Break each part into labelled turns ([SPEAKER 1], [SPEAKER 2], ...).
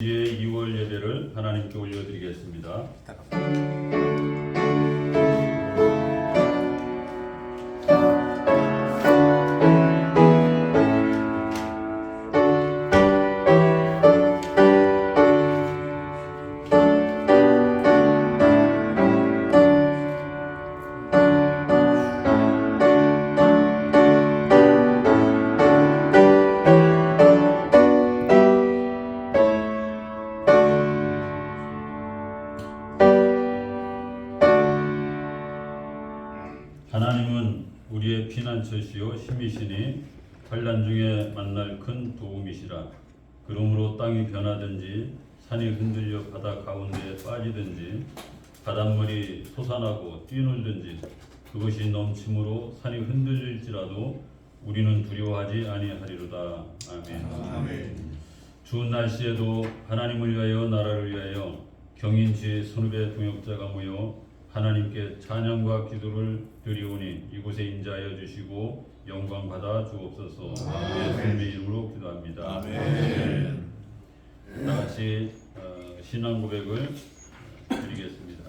[SPEAKER 1] 이제 2월 예배를 하나님께 올려드리겠습니다. 하나님은 우리의 피난처시요 힘이시니 환난 중에 만날 큰 도움이시라. 그러므로 땅이 변하든지 산이 흔들려 바다 가운데에 빠지든지 바닷물이 솟아나고 뛰놀든지 그것이 넘침으로 산이 흔들릴지라도 우리는 두려워하지 아니하리로다. 아멘. 추운 날씨에도 하나님을 위하여 나라를 위하여 경인지의 선후배 동역자가 모여 하나님께 찬양과 기도를 드리오니 이곳에 인자하여 주시고 영광 받아 주옵소서. 예수님의 이름으로 기도합니다. 아멘. 다 같이 신앙 고백을 드리겠습니다.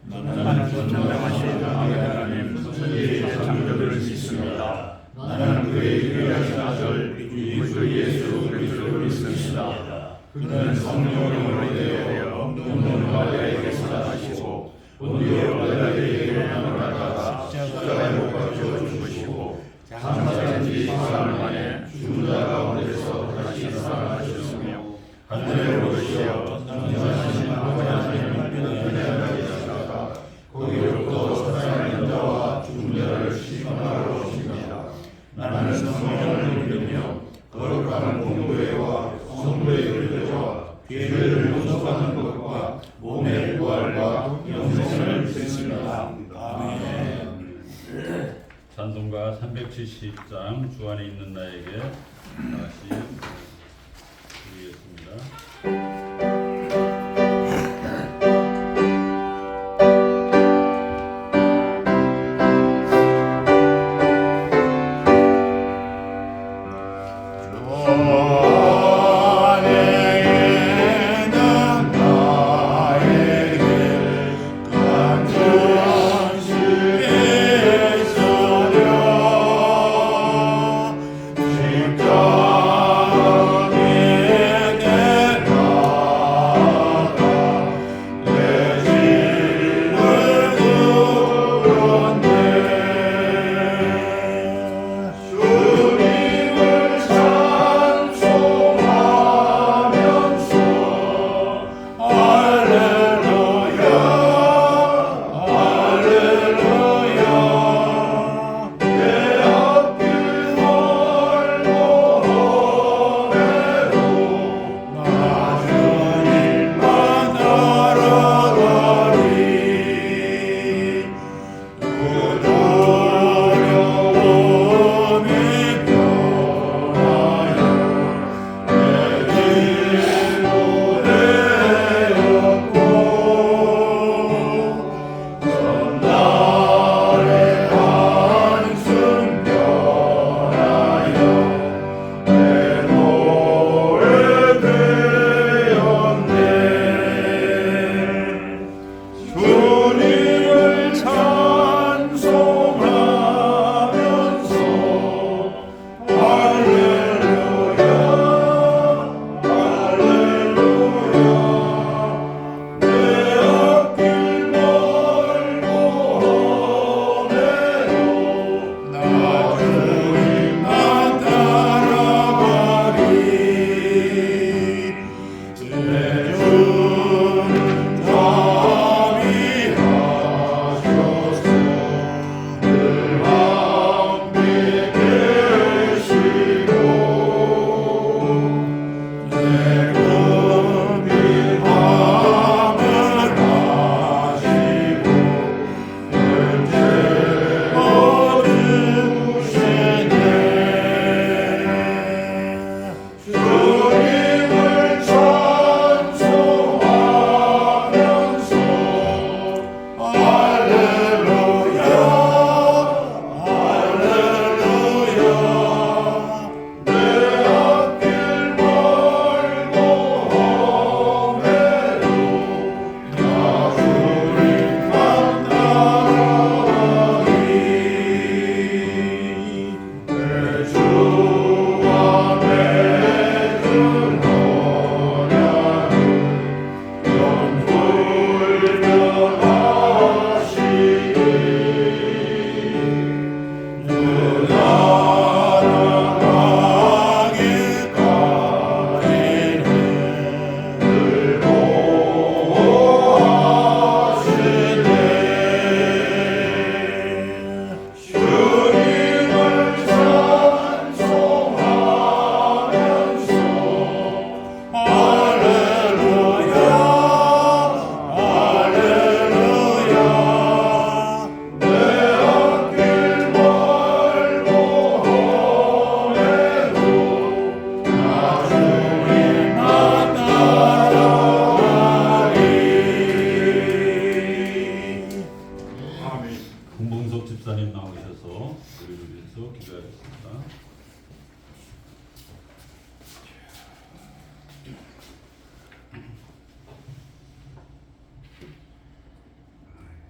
[SPEAKER 2] 나는 전능하신 하나님 천지의 창조주를 믿습니다. 나는 그의 유일하신 아들 우리 주 예수 그리스도를 믿습니다. 그는 성령으로 되어 눈물 마리아에게서 나시고 본디오 빌라도에게 나타나다가 십자가에 못 박혀 죽으시고 장사된 지 4일 만에 죽은 자 가운데서 다시 살아나셨으며 하늘에 오르시어 전능하신 아버지 하나님을 은혜하게 하시다가 거기로부터 살아있는 자와 죽은 자를 심판하러 오십니다. 나는 성령을 믿으며 거룩한 공교회와 성도의 교제와 죄를 용서받는 것과 몸의 부활과 영생을 믿습니다. 아멘.
[SPEAKER 1] 찬송가 370장 주 안에 있는 나에게 다시 드리겠습니다.
[SPEAKER 2] 십자가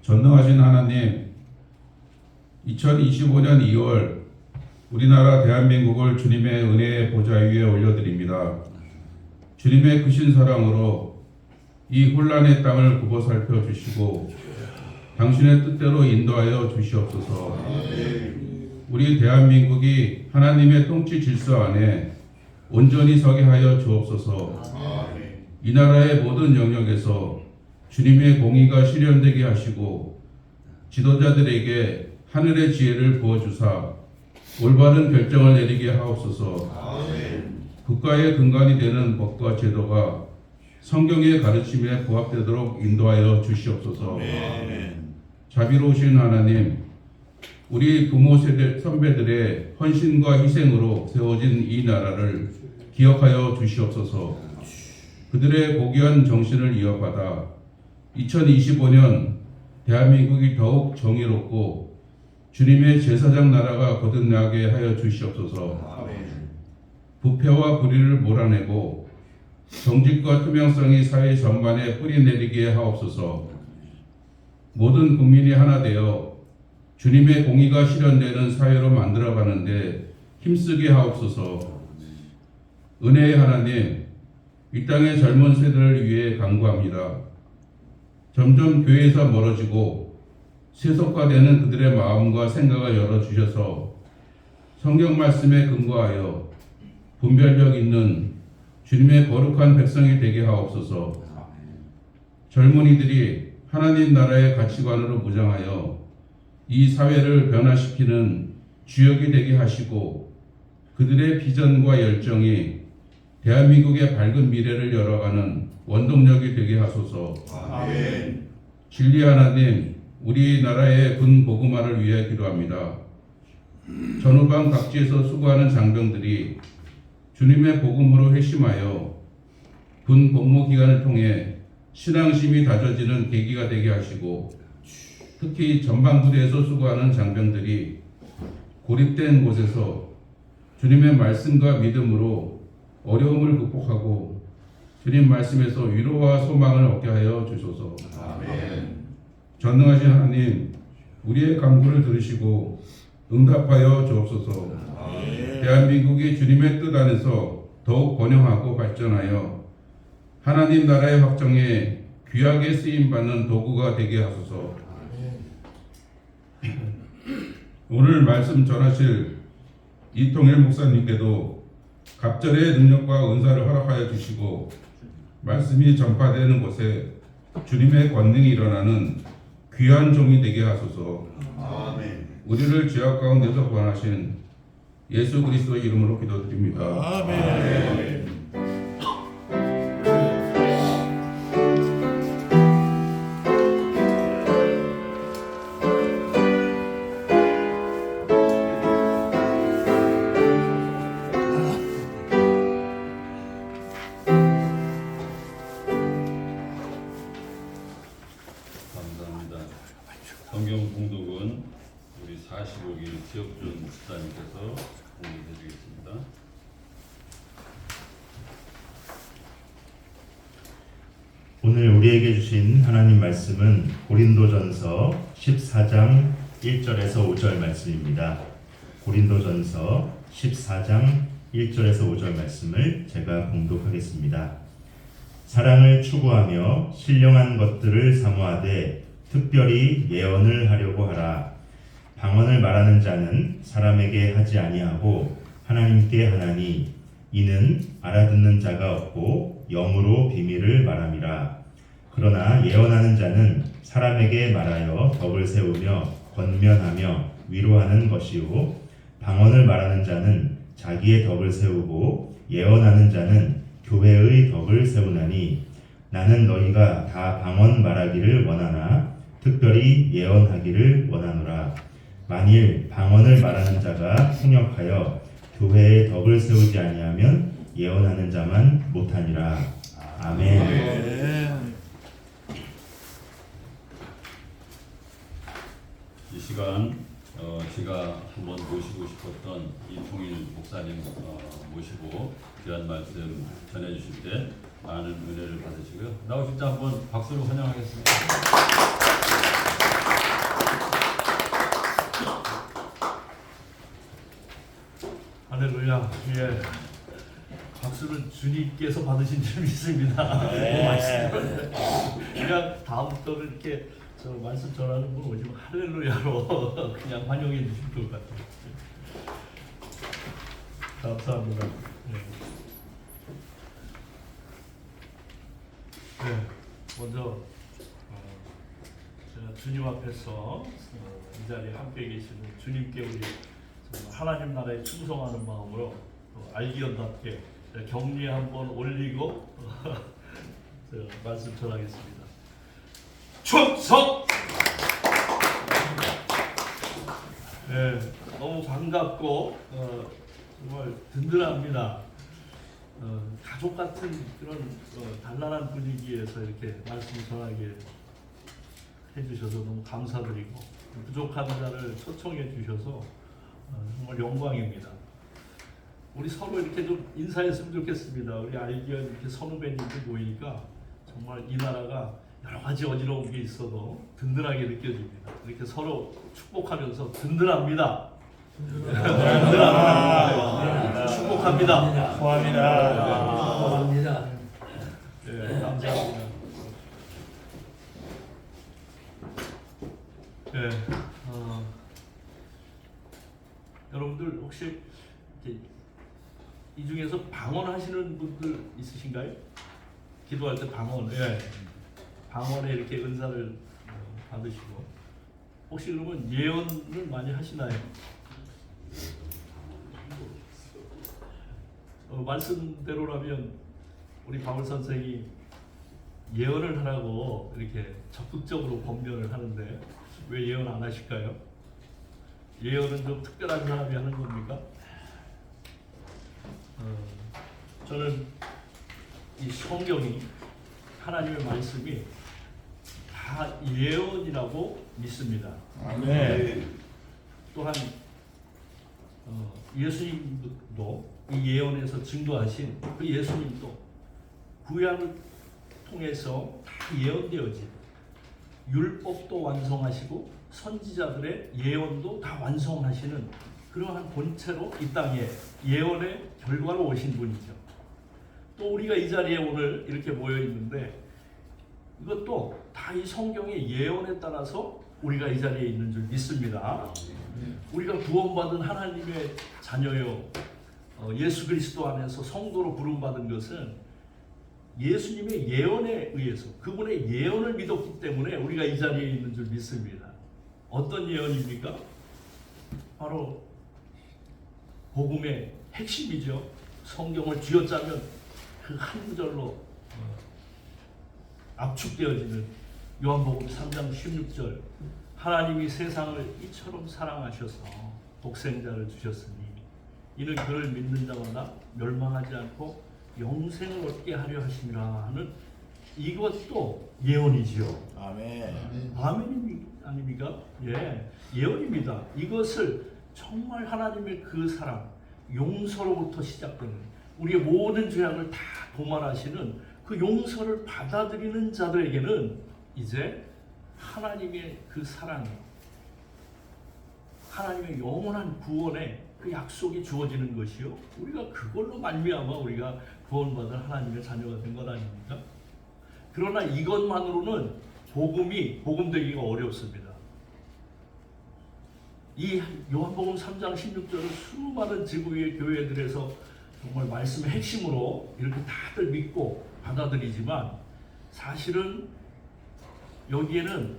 [SPEAKER 3] 전능하신 하나님, 2025년 2월 우리나라 대한민국을 주님의 은혜의 보좌 위에 올려드립니다. 주님의 크신 사랑으로 이 혼란의 땅을 굽어 살펴주시고 당신의 뜻대로 인도하여 주시옵소서. 우리 대한민국이 하나님의 통치 질서 안에 온전히 서게 하여 주옵소서. 이 나라의 모든 영역에서 주님의 공의가 실현되게 하시고 지도자들에게 하늘의 지혜를 부어주사 올바른 결정을 내리게 하옵소서. 국가의 근간이 되는 법과 제도가 성경의 가르침에 부합되도록 인도하여 주시옵소서. 자비로우신 하나님, 우리 부모 세대 선배들의 헌신과 희생으로 세워진 이 나라를 기억하여 주시옵소서. 그들의 고귀한 정신을 이어받아 2025년 대한민국이 더욱 정의롭고 주님의 제사장 나라가 거듭나게 하여 주시옵소서. 부패와 불의를 몰아내고 정직과 투명성이 사회 전반에 뿌리내리게 하옵소서. 모든 국민이 하나 되어 주님의 공의가 실현되는 사회로 만들어가는데 힘쓰게 하옵소서. 은혜의 하나님, 이 땅의 젊은 세대를 위해 간구합니다. 점점 교회에서 멀어지고 세속화되는 그들의 마음과 생각을 열어주셔서 성경 말씀에 근거하여 분별력 있는 주님의 거룩한 백성이 되게 하옵소서. 젊은이들이 하나님 나라의 가치관으로 무장하여 이 사회를 변화시키는 주역이 되게 하시고 그들의 비전과 열정이 대한민국의 밝은 미래를 열어가는 원동력이 되게 하소서. 진리 하나님, 우리나라의 군 보그마를 위해 기도합니다. 전후방 각지에서 수고하는 장병들이 주님의 복음으로 회심하여 군 복무 기간을 통해 신앙심이 다져지는 계기가 되게 하시고 특히 전방부대에서 수고하는 장병들이 고립된 곳에서 주님의 말씀과 믿음으로 어려움을 극복하고 주님 말씀에서 위로와 소망을 얻게 하여 주소서. 전능하신 하나님, 우리의 간구를 들으시고 응답하여 주옵소서. 대한민국이 주님의 뜻 안에서 더욱 번영하고 발전하여 하나님 나라의 확정에 귀하게 쓰임받는 도구가 되게 하소서. 오늘 말씀 전하실 이통일 목사님께도 갑절의 능력과 은사를 허락하여 주시고 말씀이 전파되는 곳에 주님의 권능이 일어나는 귀한 종이 되게 하소서. 우리를 죄악 가운데서 구원하신 예수 그리스도의 이름으로 기도드립니다. 아멘.
[SPEAKER 1] 감사합니다. 성경 봉독은 우리 45기 지역준 목사님께서 봉독해 주겠습니다.
[SPEAKER 2] 오늘 우리에게 주신 하나님 말씀은 고린도전서 14장 1절에서 5절 말씀입니다. 고린도전서 14장 1절에서 5절 말씀을 제가 봉독하겠습니다. 사랑을 추구하며 신령한 것들을 사모하되 특별히 예언을 하려고 하라. 방언을 말하는 자는 사람에게 하지 아니하고 하나님께 하나니 이는 알아듣는 자가 없고 영으로 비밀을 말함이라. 그러나 예언하는 자는 사람에게 말하여 덕을 세우며 권면하며 위로하는 것이요 방언을 말하는 자는 자기의 덕을 세우고 예언하는 자는 교회의 덕을 세우나니 나는 너희가 다 방언 말하기를 원하나 특별히 예언하기를 원하노라. 만일 방언을 말하는 자가 통역하여 교회의 덕을 세우지 아니하면 예언하는 자만 못하니라. 아멘.
[SPEAKER 1] 이 시간 제가 한번 모시고 싶었던 이통일 목사님 모시고 귀한 말씀 전해주실 때 많은 은혜를 받으시고요. 나오실 때 한번 박수로 환영하겠습니다.
[SPEAKER 4] 예. 박수는 주님께서 받으신 줄 믿습니다. 말씀. 그냥 다음부터는 이렇게 저 말씀 전하는 분 오시면 할렐루야로 그냥 환영해 주시면 좋을 것 같아요. 감사합니다. 네, 먼저 제가 주님 앞에서 이 자리에 함께 계시는 주님께 우리 하나님 나라에 충성하는 마음으로 알기언답게 격리 한번 올리고 제가 말씀 전하겠습니다. 충성! 네, 너무 반갑고 정말 든든합니다. 가족 같은 그런 단란한 분위기에서 이렇게 말씀 전하게 해주셔서 너무 감사드리고 부족한 자를 초청해 주셔서 정말 영광입니다. 우리 서로 이렇게 좀 인사했으면 좋겠습니다. 우리 알기언 이렇게 선후배님들 모이니까 정말 이 나라가 여러 가지 어지러운 게 있어도 든든하게 느껴집니다. 이렇게 서로 축복하면서 든든합니다. 든든합니다. 축복합니다.
[SPEAKER 5] 고맙습니다.
[SPEAKER 4] 네, 감사합니다. 네, 여러분들 혹시 이렇게 이 중에서 방언하시는 분들 있으신가요? 기도할 때 방언, 예, 방언에 이렇게 은사를 받으시고 혹시 그러면 예언을 많이 하시나요? 말씀대로라면 우리 바울 선생이 예언을 하라고 이렇게 적극적으로 권면을 하는데 왜 예언 안 하실까요? 예언은 좀 특별한 사람이 하는 겁니까? 저는 이 성경이 하나님의 말씀이 다 예언이라고 믿습니다. 또한 예수님도 이 예언에서 증거하신 그 예수님도 구약을 통해서 다 예언되어진 율법도 완성하시고 선지자들의 예언도 다 완성하시는 그러한 본체로 이 땅에 예언의 결과로 오신 분이죠. 또 우리가 이 자리에 오늘 이렇게 모여 있는데 이것도 다 이 성경의 예언에 따라서 우리가 이 자리에 있는 줄 믿습니다. 우리가 구원받은 하나님의 자녀요, 예수 그리스도 안에서 성도로 부름받은 것은 예수님의 예언에 의해서 그분의 예언을 믿었기 때문에 우리가 이 자리에 있는 줄 믿습니다. 어떤 예언입니까? 바로 복음의 핵심이죠. 성경을 쥐어짜면 그 한 구절로 압축되어지는 요한복음 3장 16절 하나님이 세상을 이처럼 사랑하셔서 독생자를 주셨으니 이는 그를 믿는 자마다 멸망하지 않고 영생을 얻게 하려 하심이라 하는 이것도 예언이지요. 아멘 아닙니까? 예, 예언입니다. 이것을 정말 하나님의 그 사랑, 용서로부터 시작되는 우리의 모든 죄악을 다 도말하시는 그 용서를 받아들이는 자들에게는 이제 하나님의 그 사랑이, 하나님의 영원한 구원의 그 약속이 주어지는 것이요. 우리가 그걸로 말미암아 우리가 구원받은 하나님의 자녀가 된 것 아닙니까? 그러나 이것만으로는 복음되기가 어렵습니다. 이 요한복음 3장 16절을 수많은 지구의 교회들에서 정말 말씀의 핵심으로 이렇게 다들 믿고 받아들이지만 사실은 여기에는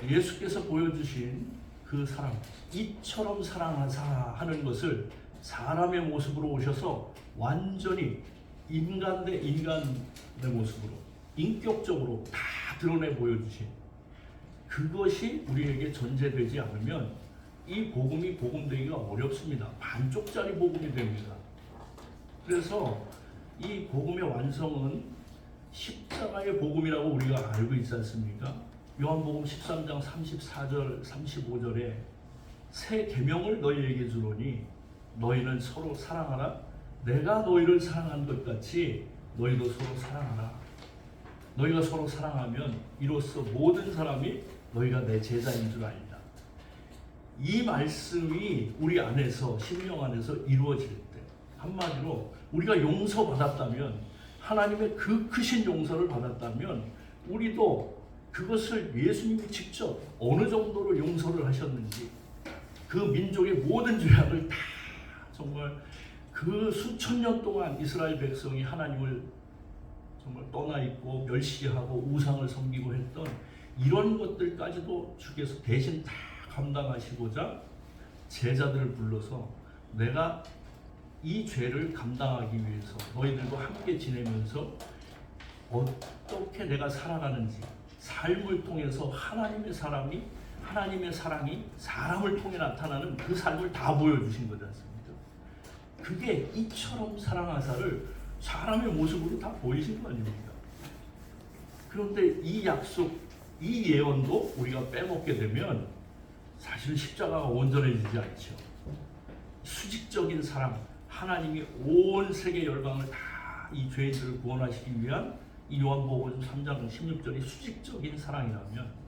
[SPEAKER 4] 예수께서 보여주신 그 사랑, 이처럼 사랑하사 하는 것을 사람의 모습으로 오셔서 완전히 인간 대 인간의 모습으로 인격적으로 다 드러내 보여주신 그것이 우리에게 전제되지 않으면 이 복음이 복음되기가 어렵습니다. 반쪽짜리 복음이 됩니다. 그래서 이 복음의 완성은 십자가의 복음이라고 우리가 알고 있지 않습니까? 요한복음 13장 34절 35절에 새 계명을 너희에게 주노니 너희는 서로 사랑하라. 내가 너희를 사랑한 것 같이 너희도 서로 사랑하라. 너희가 서로 사랑하면 이로써 모든 사람이 너희가 내 제자인 줄 알리라. 이 말씀이 우리 안에서 심령 안에서 이루어질 때 한마디로 우리가 용서받았다면, 하나님의 그 크신 용서를 받았다면 우리도 그것을 예수님이 직접 어느 정도로 용서를 하셨는지, 그 민족의 모든 죄악을 다 정말 그 수천 년 동안 이스라엘 백성이 하나님을 정말 떠나 있고 멸시하고 우상을 섬기고 했던 이런 것들까지도 주께서 대신 다 감당하시고자 제자들을 불러서 내가 이 죄를 감당하기 위해서 너희들과 함께 지내면서 어떻게 내가 살아가는지, 삶을 통해서 하나님의 사랑이 사람을 통해 나타나는 그 삶을 다 보여주신 거지 않습니까? 그게 이처럼 사랑하사를 사람의 모습으로 다 보이신 거 아닙니까? 그런데 이 약속, 이 예언도 우리가 빼먹게 되면 사실 십자가가 온전해지지 않죠. 수직적인 사랑, 하나님이 온 세계 열방을 다 이 죄인들을 구원하시기 위한 이 요한복음 3장 16절이 수직적인 사랑이라면,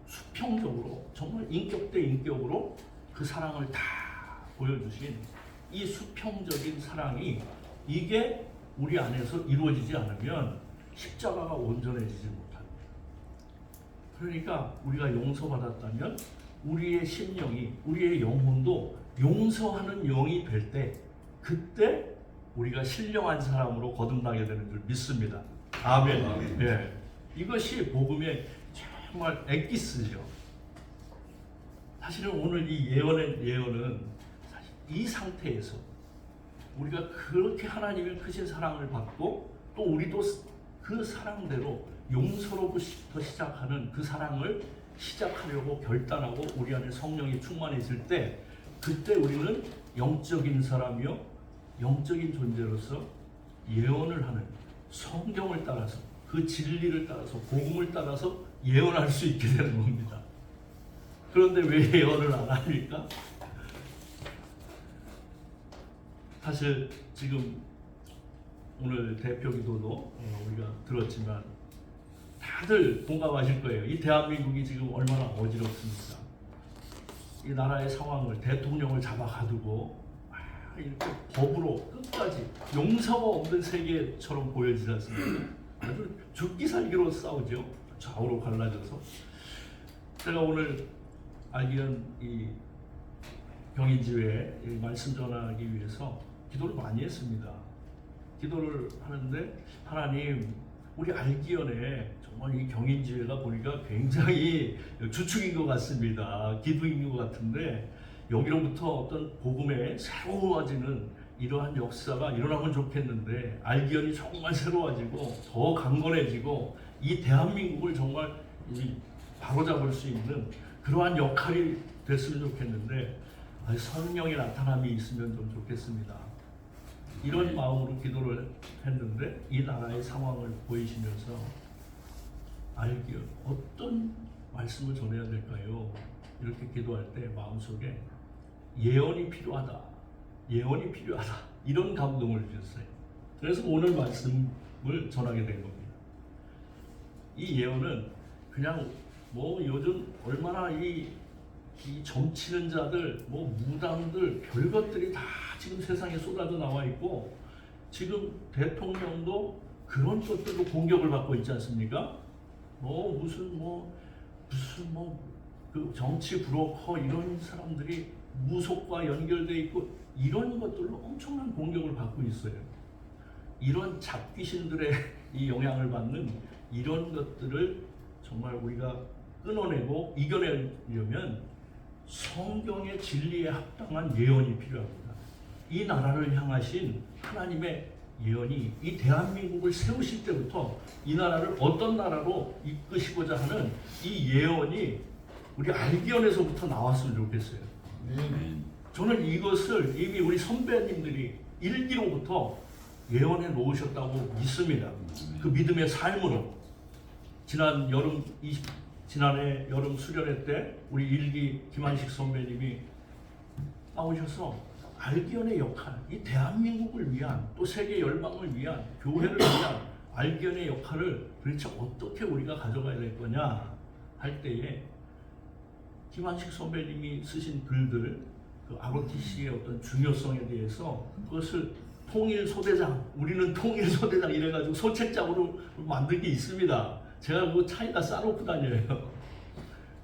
[SPEAKER 4] 수평적으로 정말 인격 대 인격으로 그 사랑을 다 보여주신 이 수평적인 사랑이, 이게 우리 안에서 이루어지지 않으면 십자가가 온전해지지 못합니다. 그러니까 우리가 용서받았다면 우리의 심령이, 우리의 영혼도 용서하는 영이 될 때, 그때 우리가 신령한 사람으로 거듭나게 되는 줄 믿습니다. 아멘.
[SPEAKER 1] 아멘.
[SPEAKER 4] 예, 이것이 복음의 정말 엑기스죠. 사실은 오늘 이 예언은 사실 이 상태에서 우리가 그렇게 하나님의 크신 사랑을 받고, 또 우리도 그 사랑대로 용서로부터 시작하는 그 사랑을 시작하려고 결단하고 우리 안에 성령이 충만해질 때, 그때 우리는 영적인 사람이요 영적인 존재로서 예언을 하는, 성경을 따라서 그 진리를 따라서 복음을 따라서 예언할 수 있게 되는 겁니다. 그런데 왜 예언을 안 합니까? 사실 지금 오늘 대표 기도도 우리가 들었지만 다들 공감하실 거예요. 이 대한민국이 지금 얼마나 어지럽습니까? 이 나라의 상황을, 대통령을 잡아가두고 이렇게 법으로 끝까지 용서가 없는 세계처럼 보여지지 않습니까? 아주 죽기 살기로 싸우죠. 좌우로 갈라져서. 제가 오늘 알기는 이 경인지회에 이 말씀 전하기 위해서 기도를 많이 했습니다. 기도를 하는데, 하나님, 우리 알기연에 정말 이 경인지회가 보니까 굉장히 주축인 것 같습니다. 기부인 것 같은데, 여기로부터 어떤 복음에 새로워지는 이러한 역사가 일어나면 좋겠는데, 알기연이 정말 새로워지고 더 강건해지고 이 대한민국을 정말 바로잡을 수 있는 그러한 역할이 됐으면 좋겠는데, 성령의 나타남이 있으면 좀 좋겠습니다. 이런 마음으로 기도를 했는데, 이 나라의 상황을 보이시면서 알기연, 어떤 말씀을 전해야 될까요? 이렇게 기도할 때 마음속에 예언이 필요하다, 예언이 필요하다, 이런 감동을 주셨어요. 그래서 오늘 말씀을 전하게 된 겁니다. 이 예언은 그냥 뭐 요즘 얼마나 이 점치는 자들, 뭐 무당들, 별것들이 다 지금 세상에 쏟아져 나와 있고, 지금 대통령도 그런 것들로 공격을 받고 있지 않습니까? 무슨 그 정치 브로커 이런 사람들이 무속과 연결돼 있고, 이런 것들로 엄청난 공격을 받고 있어요. 이런 잡귀신들의 이 영향을 받는 이런 것들을 정말 우리가 끊어내고 이겨내려면 성경의 진리에 합당한 예언이 필요합니다. 이 나라를 향하신 하나님의 예언이, 이 대한민국을 세우실 때부터 이 나라를 어떤 나라로 이끄시고자 하는 이 예언이 우리 알기연에서부터 나왔으면 좋겠어요. 저는 이것을 이미 우리 선배님들이 일기로부터 예언해 놓으셨다고 믿습니다. 그 믿음의 삶으로. 지난해 여름 수련회 때 우리 일기 김한식 선배님이 나오셔서 알기연의 역할, 이 대한민국을 위한, 또 세계 열방을 위한, 교회를 위한 알기연의 역할을 도대체 어떻게 우리가 가져가야 될 거냐 할 때에, 김한식 선배님이 쓰신 글들, 그 ROTC의 어떤 중요성에 대해서 그것을 통일 소대장, 우리는 통일 소대장 이래가지고 소책장으로 만든 게 있습니다. 제가 그거 차에다 싸놓고 다녀요.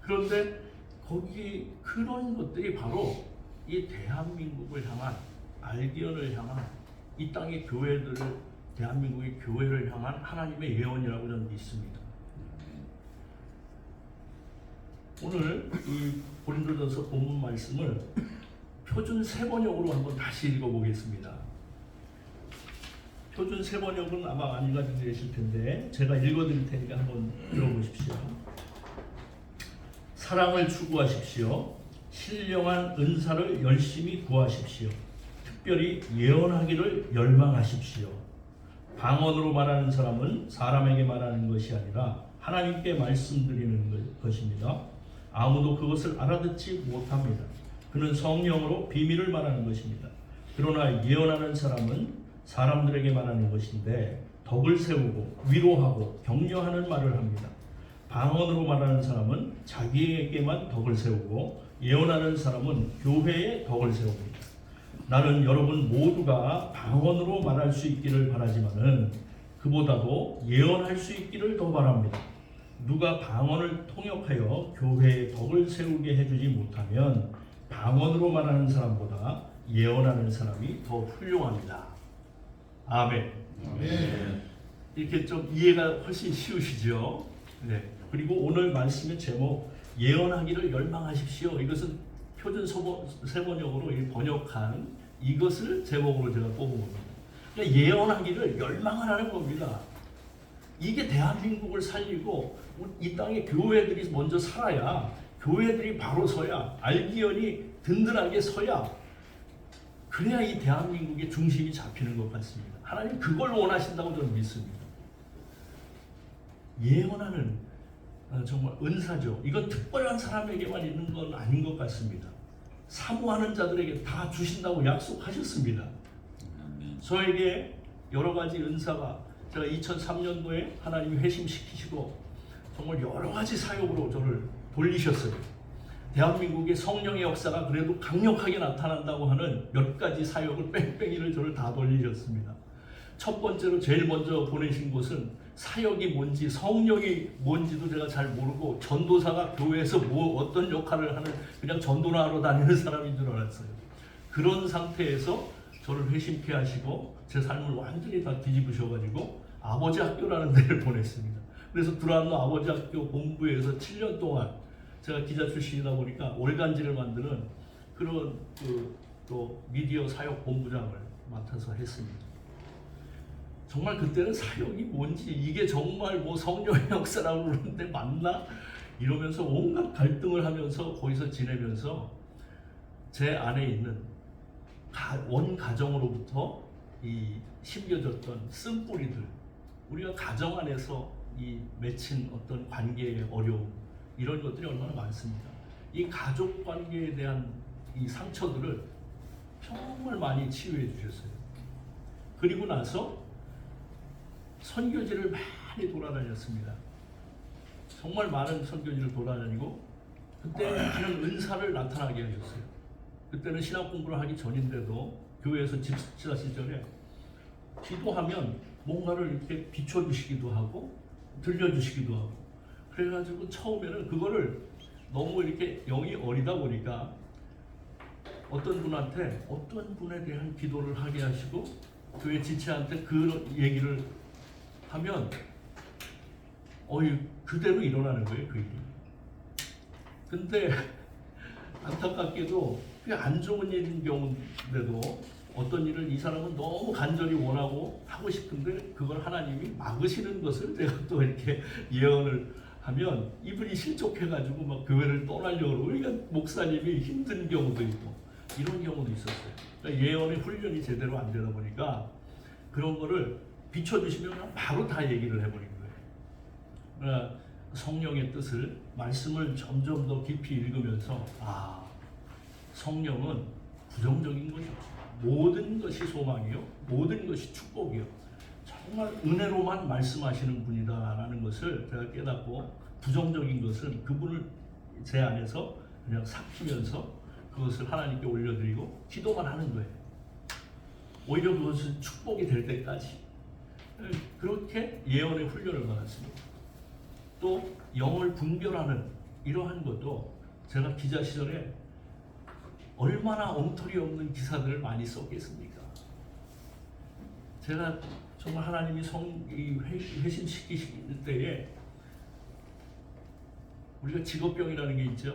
[SPEAKER 4] 그런데 거기 그런 것들이 바로 이 대한민국을 향한 알기언을 향한 이 땅의 교회들을 대한민국의 교회를 향한 하나님의 예언이라고 저는 믿습니다. 오늘 이 고린도전서 본문 말씀을 표준 세번역으로 한번 다시 읽어보겠습니다. 표준 세번역은 아마 안 읽어드리실 텐데 제가 읽어드릴 테니까 한번 들어보십시오. 사랑을 추구하십시오. 신령한 은사를 열심히 구하십시오. 특별히 예언하기를 열망하십시오. 방언으로 말하는 사람은 사람에게 말하는 것이 아니라 하나님께 말씀드리는 것입니다. 아무도 그것을 알아듣지 못합니다. 그는 성령으로 비밀을 말하는 것입니다. 그러나 예언하는 사람은 사람들에게 말하는 것인데 덕을 세우고 위로하고 격려하는 말을 합니다. 방언으로 말하는 사람은 자기에게만 덕을 세우고 예언하는 사람은 교회에 덕을 세웁니다. 나는 여러분 모두가 방언으로 말할 수 있기를 바라지만은 그보다도 예언할 수 있기를 더 바랍니다. 누가 방언을 통역하여 교회에 덕을 세우게 해주지 못하면 방언으로 말하는 사람보다 예언하는 사람이 더 훌륭합니다. 아멘.
[SPEAKER 3] 아멘.
[SPEAKER 4] 이렇게 좀 이해가 훨씬 쉬우시죠? 네. 그리고 오늘 말씀의 제목 예언하기를 열망하십시오. 이것은 표준 세번역으로 번역한 이것을 제목으로 제가 뽑은 겁니다. 그러니까 예언하기를 열망을 하는 겁니다. 이게 대한민국을 살리고 이 땅에 교회들이 먼저 살아야 교회들이 바로 서야 알기언이 든든하게 서야 그래야 이 대한민국의 중심이 잡히는 것 같습니다. 하나님 그걸 원하신다고 저는 믿습니다. 예언하는 정말 은사죠. 이건 특별한 사람에게만 있는 건 아닌 것 같습니다. 사모하는 자들에게 다 주신다고 약속하셨습니다. 저에게 여러 가지 은사가 제가 2003년도에 하나님이 회심시키시고 정말 여러 가지 사역으로 저를 돌리셨어요. 대한민국의 성령의 역사가 그래도 강력하게 나타난다고 하는 몇 가지 사역을 뺑뺑이를 저를 다 돌리셨습니다. 첫 번째로 제일 먼저 보내신 곳은 사역이 뭔지 성령이 뭔지도 제가 잘 모르고 전도사가 교회에서 어떤 역할을 하는 그냥 전도나 하러 다니는 사람인 줄 알았어요. 그런 상태에서 저를 회심케 하시고 제 삶을 완전히 다 뒤집으셔가지고 아버지 학교라는 데를 보냈습니다. 그래서 두란노 아버지 학교 본부에서 7년 동안 제가 기자 출신이다 보니까 월간지를 만드는 그런 또 미디어 사역 본부장을 맡아서 했습니다. 정말 그때는 사역이 뭔지 이게 정말 뭐 성령의 역사라고 그러는데 맞나? 이러면서 온갖 갈등을 하면서 거기서 지내면서 제 안에 있는 원 가정으로부터 이 심겨졌던 쓴뿌리들 우리가 가정 안에서 이 맺힌 어떤 관계의 어려움 이런 것들이 얼마나 많습니다. 이 가족 관계에 대한 이 상처들을 정말 많이 치유해 주셨어요. 그리고 나서 선교지를 많이 돌아다녔습니다. 정말 많은 선교지를 돌아다니고 그때 이런 은사를 나타나게 하셨어요. 그때는 신학 공부를 하기 전인데도 교회에서 집사 시절에 기도하면 뭔가를 이렇게 비춰주시기도 하고 들려주시기도 하고 그래가지고 처음에는 그거를 너무 이렇게 영이 어리다 보니까 어떤 분한테 어떤 분에 대한 기도를 하게 하시고 교회 지체한테 그 얘기를 하면 그대로 일어나는 거예요, 그 일이. 근데 안타깝게도 그게 안 좋은 일인 경우인데도 어떤 일을 이 사람은 너무 간절히 원하고 하고 싶은데 그걸 하나님이 막으시는 것을 제가 또 이렇게 예언을 하면 이분이 실족해가지고 막 교회를 떠나려고 그러고 그러니까 목사님이 힘든 경우도 있고 이런 경우도 있었어요. 그러니까 예언의 훈련이 제대로 안 되다 보니까 그런 거를 비춰주시면 바로 다 얘기를 해버린 거예요. 그러니까 성령의 뜻을 말씀을 점점 더 깊이 읽으면서 성령은 부정적인 것이 없어요. 모든 것이 소망이요 모든 것이 축복이요 정말 은혜로만 말씀하시는 분이다라는 것을 제가 깨닫고 부정적인 것은 그분을 제 안에서 그냥 삭히면서 그것을 하나님께 올려드리고 기도만 하는 거예요. 오히려 그것은 축복이 될 때까지 그렇게 예언의 훈련을 받았습니다. 또 영을 분별하는 이러한 것도 제가 기자 시절에 얼마나 엉터리 없는 기사들을 많이 썼겠습니까? 제가 정말 하나님이 회심시키실 때에 우리가 직업병이라는 게 있죠.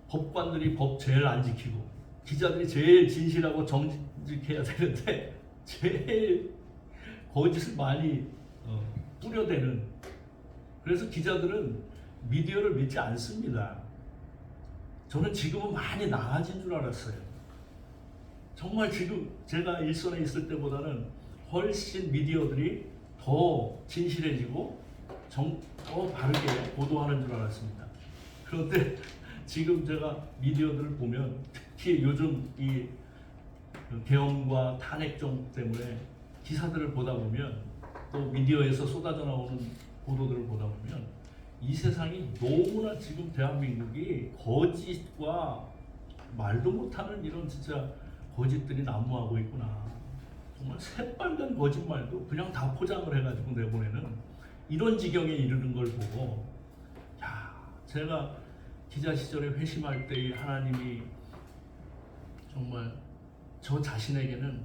[SPEAKER 4] 법관들이 법 제일 안 지키고 기자들이 제일 진실하고 정직해야 되는데 제일 거짓을 많이 뿌려대는, 그래서 기자들은 미디어를 믿지 않습니다. 저는 지금은 많이 나아진 줄 알았어요. 정말 지금 제가 일선에 있을 때보다는 훨씬 미디어들이 더 진실해지고 더 바르게 보도하는 줄 알았습니다. 그런데 지금 제가 미디어들을 보면 특히 요즘 이 계엄과 탄핵정 때문에 기사들을 보다 보면 또 미디어에서 쏟아져 나오는 보도들을 보다 보면 이 세상이 너무나 지금 대한민국이 거짓과 말도 못하는 이런 진짜 거짓들이 난무하고 있구나. 정말 새빨간 거짓말도 그냥 다 포장을 해가지고 내보내는 이런 지경에 이르는 걸 보고, 야, 제가 기자 시절에 회심할 때 하나님이 정말 저 자신에게는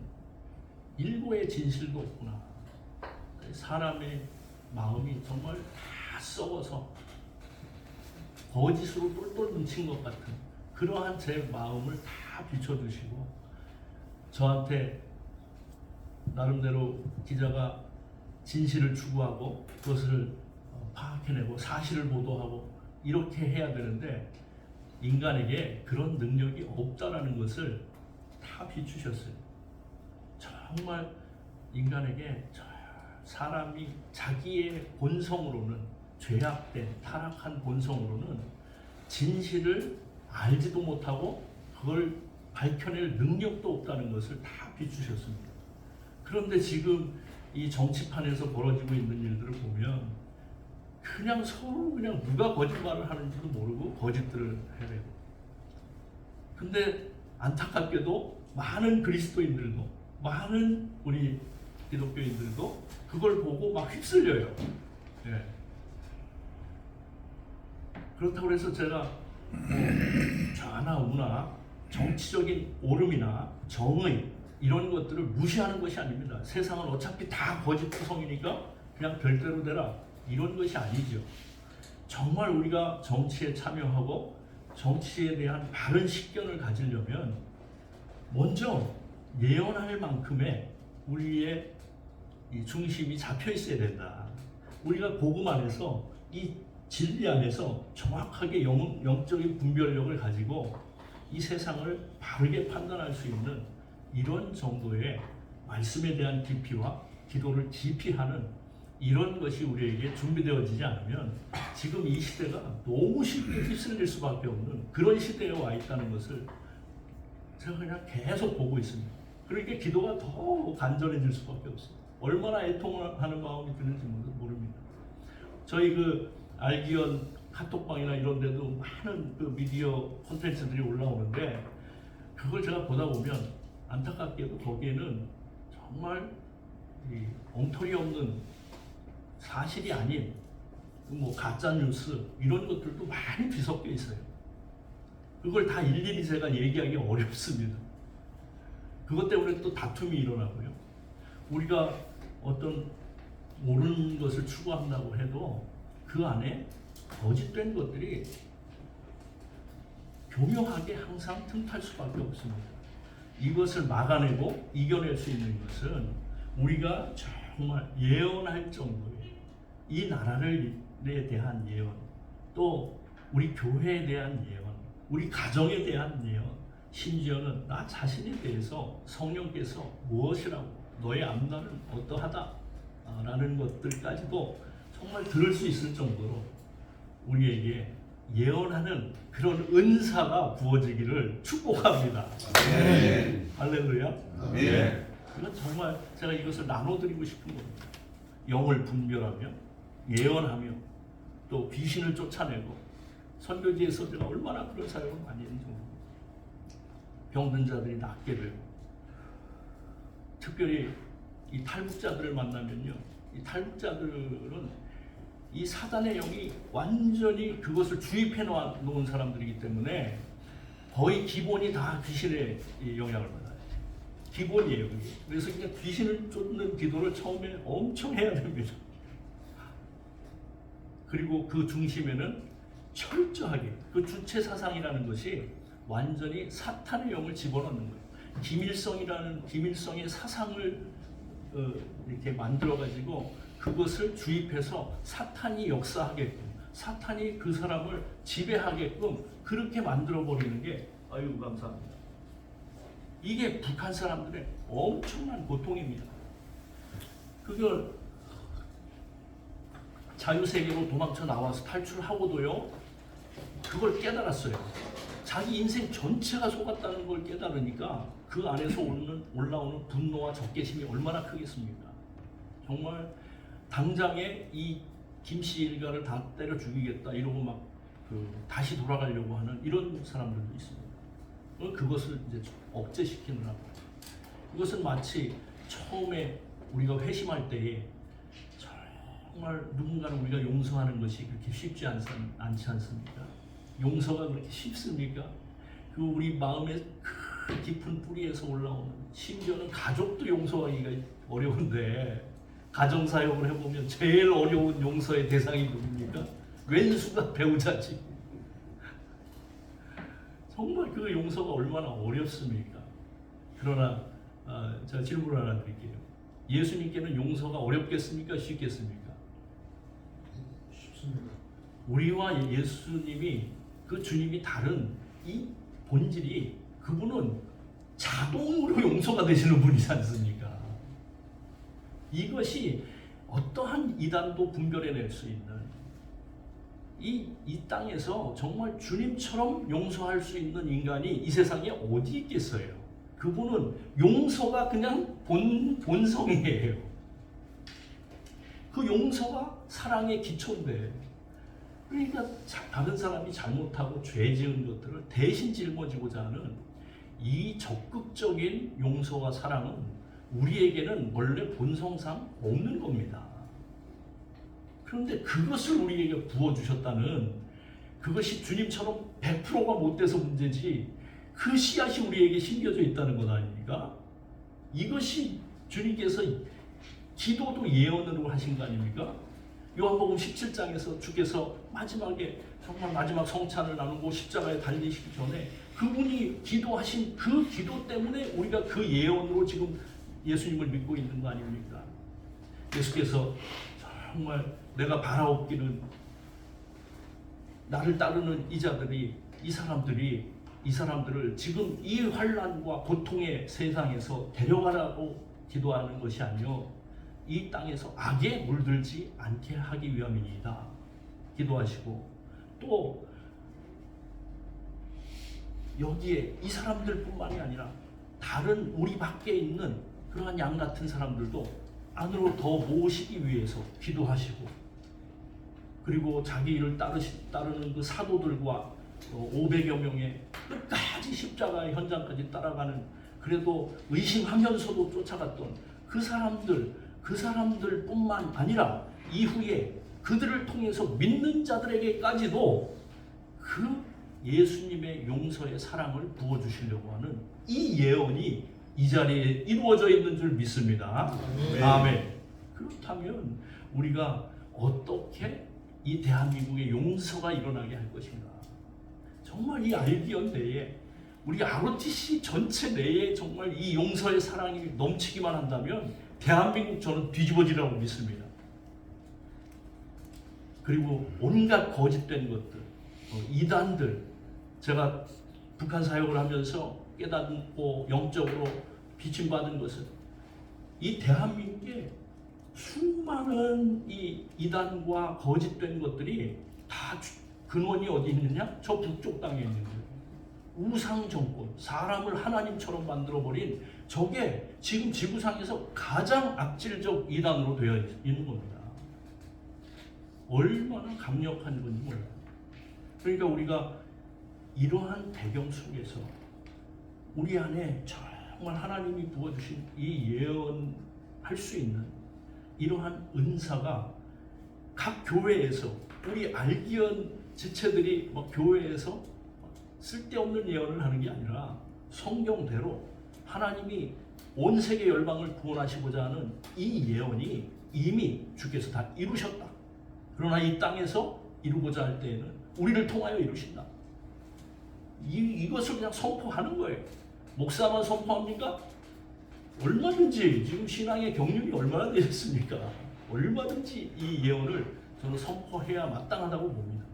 [SPEAKER 4] 일고의 진실도 없구나. 사람의 마음이 정말 다 썩어서 거짓으로 똘똘 뭉친 것 같은 그러한 제 마음을 다 비춰주시고, 저한테 나름대로 기자가 진실을 추구하고 그것을 파악해내고 사실을 보도하고 이렇게 해야 되는데 인간에게 그런 능력이 없다라는 것을 다 비추셨어요. 정말 인간에게 사람이 자기의 본성으로는, 죄악된 타락한 본성으로는 진실을 알지도 못하고 그걸 밝혀낼 능력도 없다는 것을 다 비추셨습니다. 그런데 지금 이 정치판에서 벌어지고 있는 일들을 보면 그냥 서로 그냥 누가 거짓말을 하는지도 모르고 거짓들을 해내고, 근데 안타깝게도 많은 그리스도인들도, 많은 우리 기독교인들도 그걸 보고 막 휩쓸려요. 예. 그렇다고 해서 제가 좌나 우나 정치적인 오름이나 정의 이런 것들을 무시하는 것이 아닙니다. 세상은 어차피 다 거짓 구성이니까 그냥 별대로 되라 이런 것이 아니죠. 정말 우리가 정치에 참여하고 정치에 대한 바른 식견을 가지려면 먼저 예언할 만큼의 우리의 이 중심이 잡혀 있어야 된다. 우리가 복음 안에서 이 진리 안에서 정확하게 영적인 분별력을 가지고 이 세상을 바르게 판단할 수 있는 이런 정도의 말씀에 대한 깊이와 기도를 깊이 하는 이런 것이 우리에게 준비되어지지 않으면 지금 이 시대가 너무 쉽게 휩쓸릴 수밖에 없는 그런 시대에 와 있다는 것을 제가 그냥 계속 보고 있습니다. 그러니까 기도가 더 간절해질 수밖에 없습니다. 얼마나 애통을 하는 마음이 드는지 모릅니다. 저희 그 알기언 카톡방이나 이런 데도 많은 그 미디어 콘텐츠들이 올라오는데 그걸 제가 보다 보면 안타깝게도 거기에는 정말 이 엉터리 없는 사실이 아닌 뭐 가짜 뉴스 이런 것들도 많이 뒤섞여 있어요. 그걸 다 일일이 제가 얘기하기 어렵습니다. 그것 때문에 또 다툼이 일어나고요. 우리가 어떤 옳은 것을 추구한다고 해도 그 안에 거짓된 것들이 교묘하게 항상 틈탈 수밖에 없습니다. 이것을 막아내고 이겨낼 수 있는 것은 우리가 정말 예언할 정도의 이 나라에 대한 예언, 또 우리 교회에 대한 예언, 우리 가정에 대한 예언, 심지어는 나 자신에 대해서 성령께서 무엇이라고 너의 앞날은 어떠하다 라는 것들까지도 정말 들을 수 있을 정도로 우리에게 예언하는 그런 은사가 부어지기를 축복합니다.
[SPEAKER 3] 네.
[SPEAKER 4] 할렐루야.
[SPEAKER 3] 네.
[SPEAKER 4] 이건 정말 제가 이것을 나눠드리고 싶은 겁니다. 영을 분별하며 예언하며 또 귀신을 쫓아내고 선교지에서 제가 얼마나 그런 사역을 많이 했는지 모릅니다. 병든 자들이 낫게 되고 특별히 이 탈북자들을 만나면요, 이 탈북자들은 이 사단의 영이 완전히 그것을 주입해 놓은 사람들이기 때문에 거의 기본이 다 귀신의 영향을 받아요. 기본이에요, 그게. 그래서 그냥 귀신을 쫓는 기도를 처음에 엄청 해야 됩니다. 그리고 그 중심에는 철저하게 그 주체 사상이라는 것이 완전히 사탄의 영을 집어넣는 거예요. 김일성의 사상을 이렇게 만들어 가지고 그것을 주입해서 사탄이 역사하게끔, 사탄이 그 사람을 지배하게끔 그렇게 만들어 버리는 게, 아유 감사합니다. 이게 북한 사람들의 엄청난 고통입니다. 그걸 자유세계로 도망쳐 나와서 탈출하고도요, 그걸 깨달았어요. 자기 인생 전체가 속았다는 걸 깨달으니까 그 안에서 올라오는 분노와 적개심이 얼마나 크겠습니까? 정말 당장에 이 김씨 일가를 다 때려 죽이겠다 이러고 막 다시 돌아가려고 하는 이런 사람들도 있습니다. 그것을 이제 억제시키느라고. 이것은 마치 처음에 우리가 회심할 때에 정말 누군가를 우리가 용서하는 것이 그렇게 쉽지 않지 않습니까? 용서가 그렇게 쉽습니까? 그 우리 마음의 그 깊은 뿌리에서 올라오는, 심지어는 가족도 용서하기가 어려운데 가정사역을 해보면 제일 어려운 용서의 대상이 누굽니까? 왼수가 배우자지. 정말 그 용서가 얼마나 어렵습니까? 그러나 제가 질문 하나 드릴게요. 예수님께는 용서가 어렵겠습니까? 쉽겠습니까?
[SPEAKER 3] 쉽습니다.
[SPEAKER 4] 우리와 예수님이, 그 주님이 다른 이 본질이, 그분은 자동으로 용서가 되시는 분이지 않습니까? 이것이 어떠한 이단도 분별해낼 수 있는, 이 땅에서 정말 주님처럼 용서할 수 있는 인간이 이 세상에 어디 있겠어요? 그분은 용서가 그냥 본성이에요. 그 용서가 사랑의 기초인데, 그러니까 다른 사람이 잘못하고 죄 지은 것들을 대신 짊어지고자 하는 이 적극적인 용서와 사랑은 우리에게는 원래 본성상 없는 겁니다. 그런데 그것을 우리에게 부어주셨다는, 그것이 주님처럼 100%가 못 돼서 문제지 그 씨앗이 우리에게 심겨져 있다는 것 아닙니까? 이것이 주님께서 기도도 예언으로 하신 거 아닙니까? 요한복음 17장에서 주께서 마지막에 정말 마지막 성찬을 나누고 십자가에 달리시기 전에 그분이 기도하신 그 기도 때문에 우리가 그 예언으로 지금 예수님을 믿고 있는 거 아닙니까? 예수께서 정말 내가 바라옵기는 나를 따르는 이 사람들을 지금 이 환난과 고통의 세상에서 데려가라고 기도하는 것이 아니요, 이 땅에서 악에 물들지 않게 하기 위함이니이다 기도하시고, 또 여기에 이 사람들뿐만이 아니라 다른 우리 밖에 있는 그러한 양 같은 사람들도 안으로 더 모으시기 위해서 기도하시고, 그리고 자기 일을 따르는 그 사도들과 500여 명의 끝까지 십자가의 현장까지 따라가는, 그래도 의심하면서도 쫓아갔던 그 사람들뿐만 아니라 이후에 그들을 통해서 믿는 자들에게까지도 그 예수님의 용서의 사랑을 부어주시려고 하는 이 예언이 이 자리에 이루어져 있는 줄 믿습니다. 아멘. 그렇다면 우리가 어떻게 이 대한민국의 용서가 일어나게 할 것인가? 정말 이 알기언 내에, 우리 ROTC 전체 내에 정말 이 용서의 사랑이 넘치기만 한다면 대한민국 저는 뒤집어지라고 믿습니다. 그리고 온갖 거짓된 것들, 이단들, 제가 북한 사역을 하면서 깨닫고 영적으로 비침받은 것은 이 대한민국에 수많은 이 이단과 거짓된 것들이 다 근원이 어디 있느냐? 저 북쪽 땅에 있는 거예요. 우상 정권, 사람을 하나님처럼 만들어버린 저게 지금 지구상에서 가장 악질적 이단으로 되어 있는 겁니다. 얼마나 강력한 건지 몰라요. 그러니까 우리가 이러한 배경 속에서 우리 안에 정말 하나님이 부어주신 이 예언할 수 있는 이러한 은사가 각 교회에서 우리 알기언 지체들이 뭐 교회에서 쓸데없는 예언을 하는 게 아니라 성경대로 하나님이 온 세계 열방을 구원하시고자 하는 이 예언이 이미 주께서 다 이루셨다. 그러나 이 땅에서 이루고자 할 때에는 우리를 통하여 이루신다. 이것을 그냥 선포하는 거예요. 목사만 선포합니까? 얼마든지 지금 신앙의 경륜이 얼마나 되셨습니까? 얼마든지 이 예언을 저는 선포해야 마땅하다고 봅니다.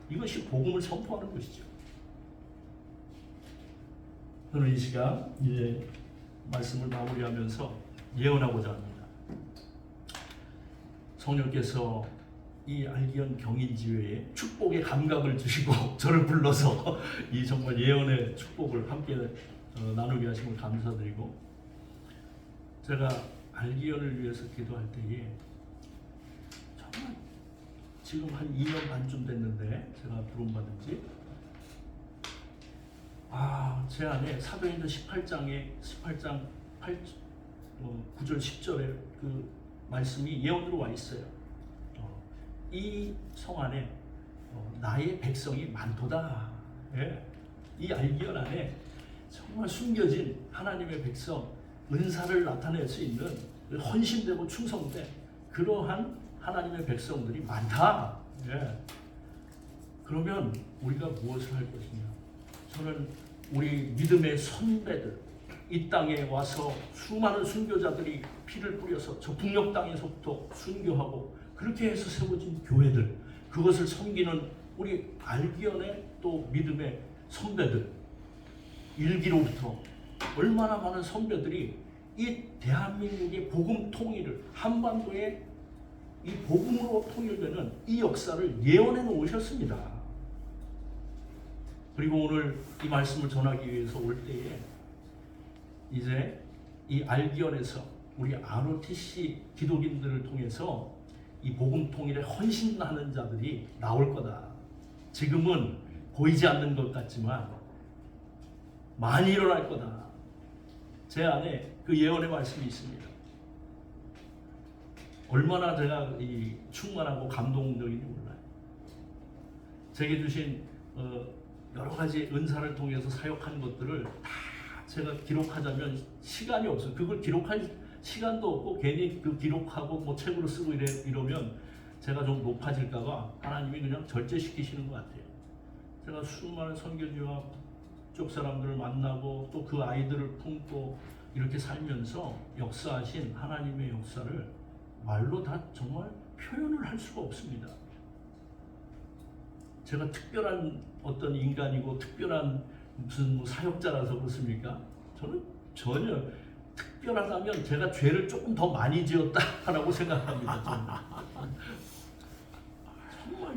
[SPEAKER 4] 이것이 복음을 선포하는 것이죠. 저는 이 시간 이제 말씀을 마무리하면서 예언하고자 합니다. 성령께서 이 알기언 경인지회에 축복의 감각을 주시고 저를 불러서 이 정말 예언의 축복을 함께 나누게 하심을 감사드리고, 제가 알기언을 위해서 기도할 때에 정말 지금 한 2년 반쯤 됐는데 제가 부름받은 지 제 안에 사도행전 18장 9절 10절에 그 말씀이 예언으로 와 있어요. 이 성 안에 나의 백성이 많도다. 예. 이 알기언 안에 정말 숨겨진 하나님의 백성, 은사를 나타낼 수 있는 헌신되고 충성된 그러한 하나님의 백성들이 많다. 예. 그러면 우리가 무엇을 할 것이냐? 저는 우리 믿음의 선배들, 이 땅에 와서 수많은 순교자들이 피를 뿌려서 저 북녘 땅에서부터 순교하고 그렇게 해서 세워진 교회들, 그것을 섬기는 우리 알기언의 또 믿음의 선배들, 일기로부터 얼마나 많은 선배들이 이 대한민국의 복음 통일을, 한반도의 이 복음으로 통일되는 이 역사를 예언해 놓으셨습니다. 그리고 오늘 이 말씀을 전하기 위해서 올 때에 이제 이 알기언에서 우리 ROTC 기독인들을 통해서 이 복음 통일에 헌신하는 자들이 나올 거다. 지금은 보이지 않는 것 같지만 많이 일어날 거다. 제 안에 그 예언의 말씀이 있습니다. 얼마나 제가 이 충만하고 감동적인지 몰라요. 제게 주신 여러 가지 은사를 통해서 사역한 것들을 다 제가 기록하자면 시간이 없어요. 그걸 기록할 시간도 없고 괜히 그 기록하고 뭐 책으로 쓰고 이러면 제가 좀 높아질까봐 하나님이 그냥 절제시키시는 것 같아요. 제가 수많은 선교지와 쪽 사람들을 만나고 또 그 아이들을 품고 이렇게 살면서 역사하신 하나님의 역사를 말로 다 정말 표현을 할 수가 없습니다. 제가 특별한 어떤 인간이고 특별한 무슨 뭐 사역자라서 그렇습니까? 저는 전혀 특별하다면 제가 죄를 조금 더 많이 지었다라고 생각합니다. 정말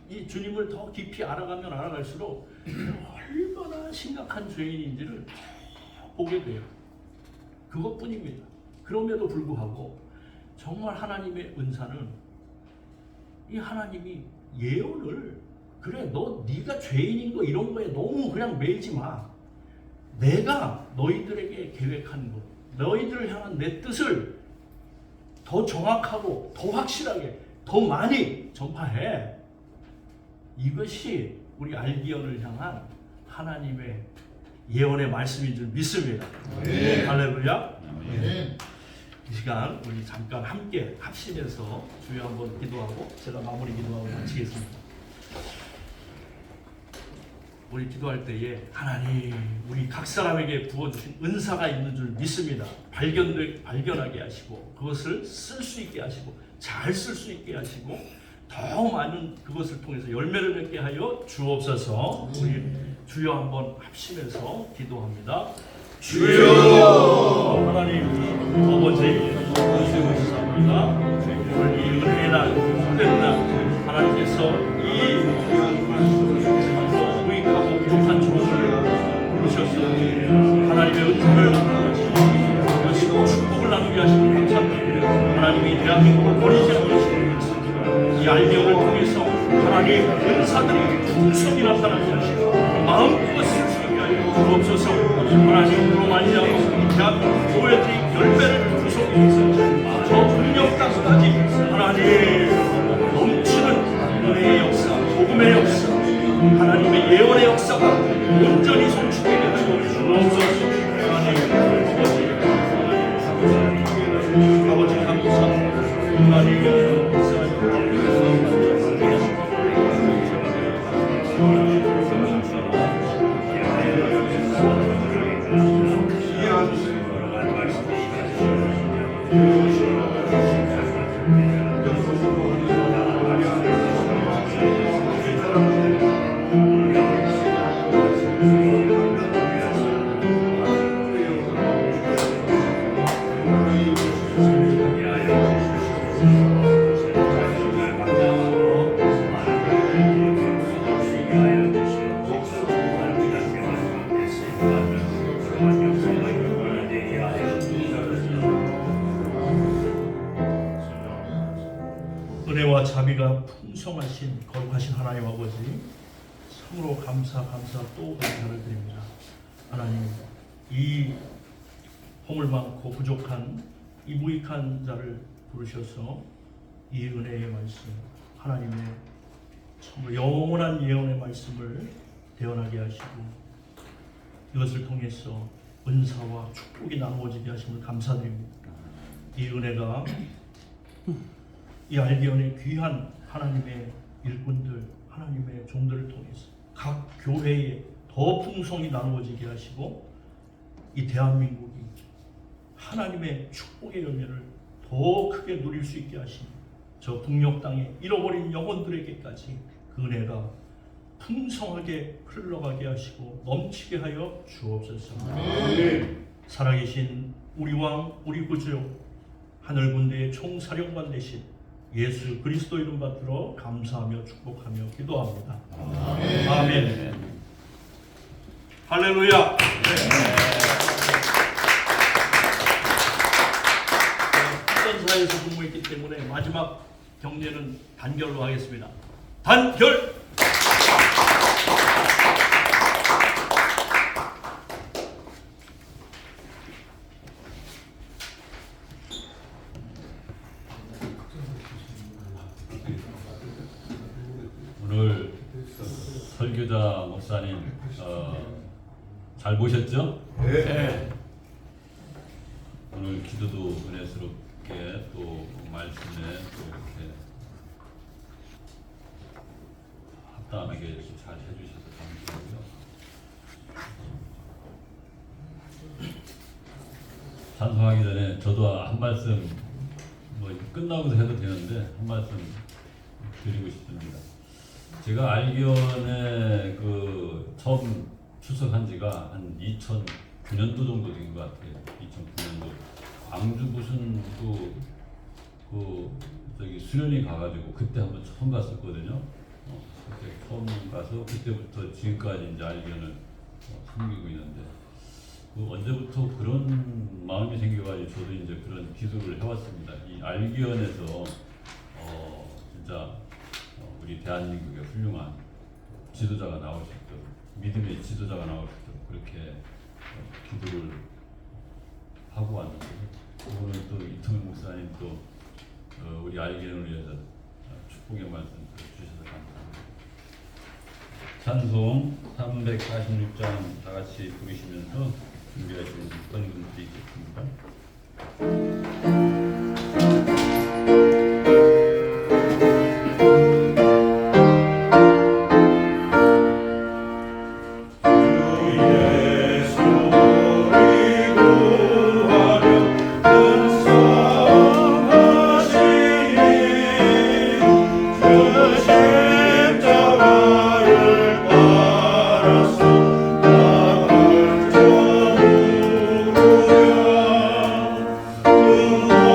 [SPEAKER 4] 이 주님을 더 깊이 알아가면 알아갈수록 얼마나 심각한 죄인인지를 보게 돼요. 그것뿐입니다. 그럼에도 불구하고 정말 하나님의 은사는 이 하나님이 예언을, 그래 네가 죄인인 거 이런 거에 너무 그냥 매이지 마. 내가 너희들에게 계획한 것, 너희들을 향한 내 뜻을 더 정확하고 더 확실하게 더 많이 전파해. 이것이 우리 알기언을 향한 하나님의 예언의 말씀인 줄 믿습니다.
[SPEAKER 3] 네.
[SPEAKER 4] 할렐루야.
[SPEAKER 3] 네.
[SPEAKER 4] 이 시간 우리 잠깐 함께 합심해서 주여 한번 기도하고 제가 마무리 기도하고 마치겠습니다. 우리 기도할 때에 하나님, 우리 각 사람에게 부어주신 은사가 있는 줄 믿습니다. 발견하게 하시고 그것을 쓸 수 있게 하시고 잘 쓸 수 있게 하시고 더 많은 그것을 통해서 열매를 맺게 하여 주옵소서. 우리 주여 한번 합심해서 기도합니다. 주여 하나님, 아버지 감사합니다. 오늘 이 은혜의 날, 복된 날, 하나님께서 이 무익하고 부족한 종을 부르셨습니다. 하나님의 은혜를 나누시고 축복을 나누게 하시고 감사합니다. 하나님이 대한민국을 버리지 않으시는 이 알기언을 통해서 하나님 은사들이 풍성히 나타나게 하시고 마음껏 쓸 수 있게 하여 주옵소서. 하나님으로 말미암아 이 대한민국 교회들이 열매를 구속해 주셔서 저 북녘 땅까지 하나님 넘치는 은혜의 역사, 복음의 역사, 하나님의 예언의 역사가 온전히 성취되게 하여 주옵소서. 아버지 감사합니다. 하나님 은혜와 자비가 풍성하신 거룩하신 하나님 아버지, 참으로 감사 또 감사를 드립니다. 하나님, 이 허물 많고 부족한 이 무익한 자를 부르셔서 이 은혜의 말씀, 하나님의 참으로 영원한 예언의 말씀을 대언하게 하시고 이것을 통해서 은사와 축복이 나누어지게 하심을 감사드립니다. 이 은혜가 이 알기언의 귀한 하나님의 일꾼들, 하나님의 종들을 통해서 각 교회에 더 풍성히 나누어지게 하시고 이 대한민국이 하나님의 축복의 열매를 더 크게 누릴 수 있게 하시니 저 북녘 땅에 잃어버린 영혼들에게까지 그 은혜가 풍성하게 흘러가게 하시고 넘치게 하여 주옵소서. 살아계신 우리 왕, 우리 구주, 하늘 군대의 총사령관 되신 예수 그리스도 이름 받들어 감사하며 축복하며 기도합니다. 아멘. 할렐루야. 특전사에서 근무했기 때문에 마지막 경례는 단결로 하겠습니다. 단결.
[SPEAKER 1] 오늘 설교자 목사님 잘 보셨죠?
[SPEAKER 3] 네.
[SPEAKER 1] 오늘 기도도 은혜스럽게 또 말씀에 또 이렇게 합당하게 잘 해주셔서 감사하고요. 찬송하기 전에 저도 한 말씀 뭐 끝나고도 해도 되는데 한 말씀 드리고 싶습니다. 제가 알기원에 그 처음 출석한 지가 한 2009년도 정도 된 것 같아요. 2009년도 광주 무슨 그 저기 수련회 가가지고 그때 한번 처음 갔었거든요. 그때 처음 가서 그때부터 지금까지 이제 알기원을 섬기고 있는데 그 언제부터 그런 마음이 생겨가지고 저도 이제 그런 기도를 해왔습니다. 이 알기원에서 진짜 우리 대한민국의 훌륭한 지도자가 나올 수 있도록, 믿음의 지도자가 나올 수 있도록 그렇게 기도를 하고 왔는데 오늘 또 이통일 목사님 또 우리 알기원을 위해서 축복의 말씀 주셔서 감사합니다. 찬송 346장 다 같이 부르시면서 준비하시는 어떤 분들이 있겠습니다.
[SPEAKER 5] Oh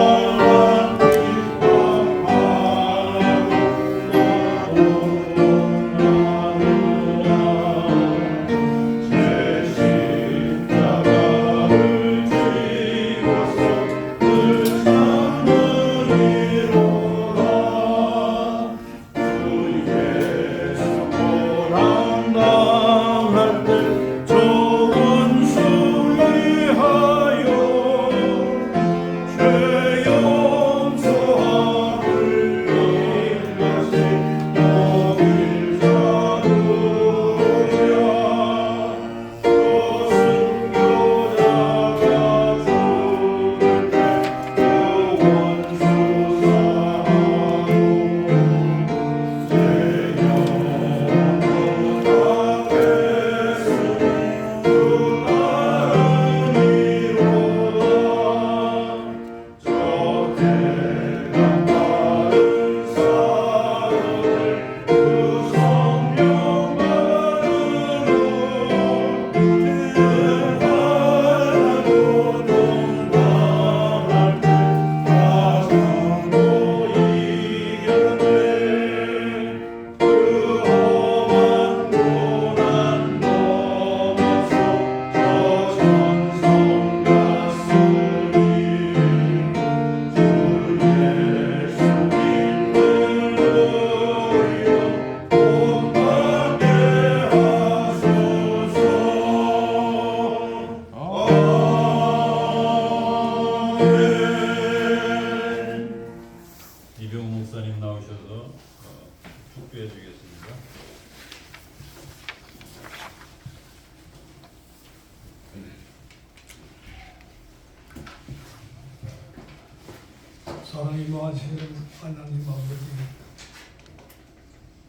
[SPEAKER 5] 사랑이 많으시는 하나님 아버지,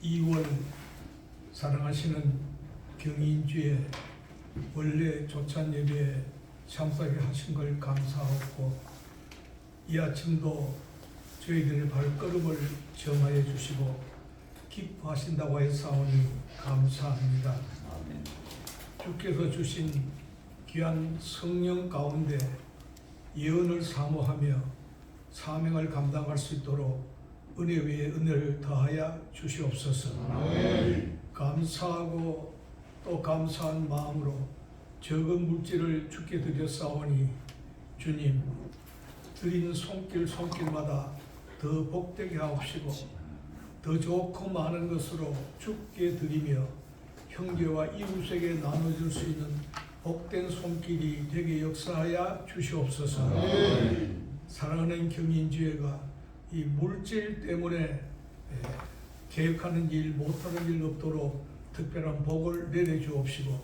[SPEAKER 5] 2월 사랑하시는 경인주에 원래 조찬 예배에 참석하게 하신 걸 감사하고, 이 아침도 저희들의 발걸음을 정하여 주시고 기뻐하신다고 했사오니 감사합니다. 주께서 주신 귀한 성령 가운데 예언을 사모하며 사명을 감당할 수 있도록 은혜 위에 은혜를 더하여 주시옵소서. 감사하고 또 감사한 마음으로 적은 물질을 주께 드렸사오니 주님, 드린 손길마다 더 복되게 하옵시고 더 좋고 많은 것으로 주께 드리며 형제와 이웃에게 나눠줄 수 있는 복된 손길이 되게 역사하여 주시옵소서. 사랑하는 경인지회가 이 물질 때문에 계획하는 일, 못하는 일 없도록 특별한 복을 내려주옵시고,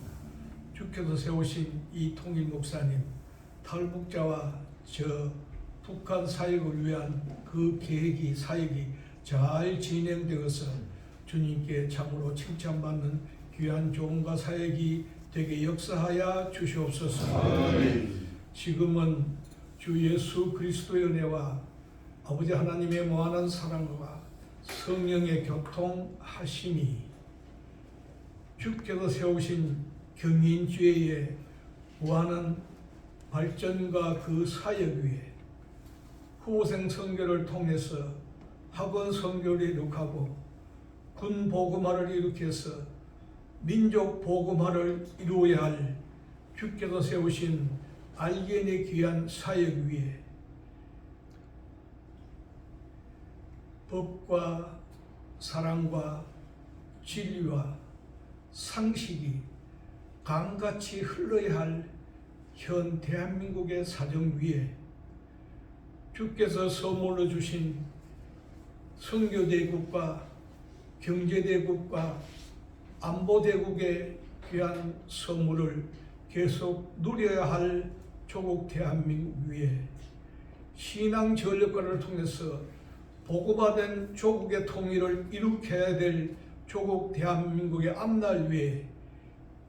[SPEAKER 5] 주께서 세우신 이 통일 목사님, 탈북자와 저 북한 사역을 위한 그 계획이, 사역이 잘 진행되어서 주님께 참으로 칭찬받는 귀한 종과 사역이 되게 역사하여 주시옵소서. 지금은 주 예수 그리스도의 은혜와 아버지 하나님의 무한한 사랑과 성령의 교통하심이 주께서 세우신 경인주회의 무한한 발전과 그 사역 위에 후생 선교를 통해서 학원 선교를 이룩하고 군 복음화를 일으켜서 민족 복음화를 이루어야 할 주께서 세우신 알겐의 귀한 사역 위에 법과 사랑과 진리와 상식이 강같이 흘러야 할 현 대한민국의 사정 위에 주께서 선물로 주신 선교대국과 경제대국과 안보대국의 귀한 선물을 계속 누려야 할 조국 대한민국 위에 신앙 전력과를 통해서 복음화된 조국의 통일을 일으켜야 될 조국 대한민국의 앞날 위에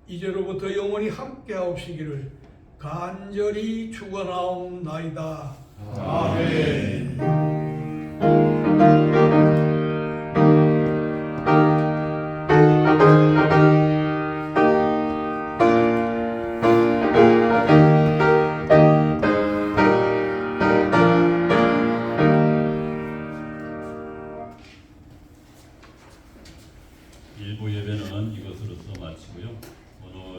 [SPEAKER 5] 이제로부터 영원히 함께하옵시기를 간절히 축원하옵나이다. 아멘.
[SPEAKER 1] 일부 예배는 이것으로서 마치고요.